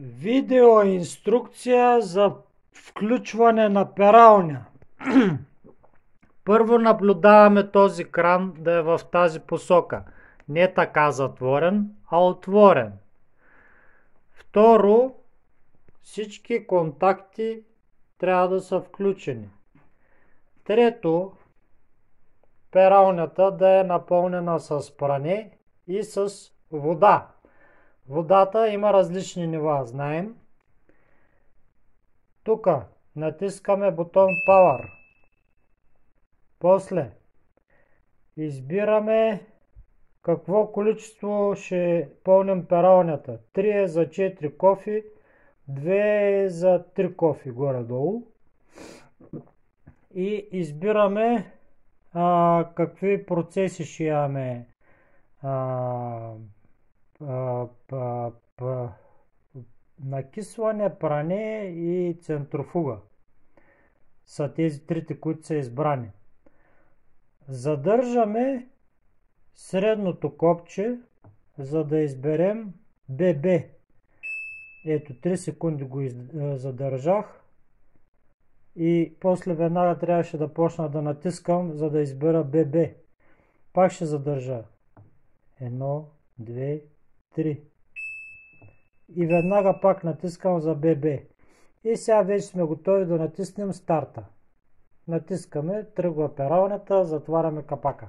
Видеоинструкция за включване на пералня. Първо наблюдаваме този кран да е в тази посока. Не така затворен, а отворен. Второ, всички контакти трябва да са включени. Трето, пералнята да е напълнена с пране и с вода. Водата има различни нива, знаем. Тук натискаме бутон Power. После избираме какво количество ще пълним пералнята. 3 е за 4 кофи, 2 е за 3 кофи горе-долу. И избираме какви процеси ще имаме. Накисване, пране и центрофуга са тези трите, които са избрани. Задържаме средното копче, за да изберем BB. Ето 3 секунди го задържах и после веднага трябваше да почна да натискам, за да избера BB. Пак ще задържа. 1, 2, 3. И веднага пак натискам за BB. И сега вече сме готови да натиснем старта. Натискаме, тръгва пералнята, затваряме капака.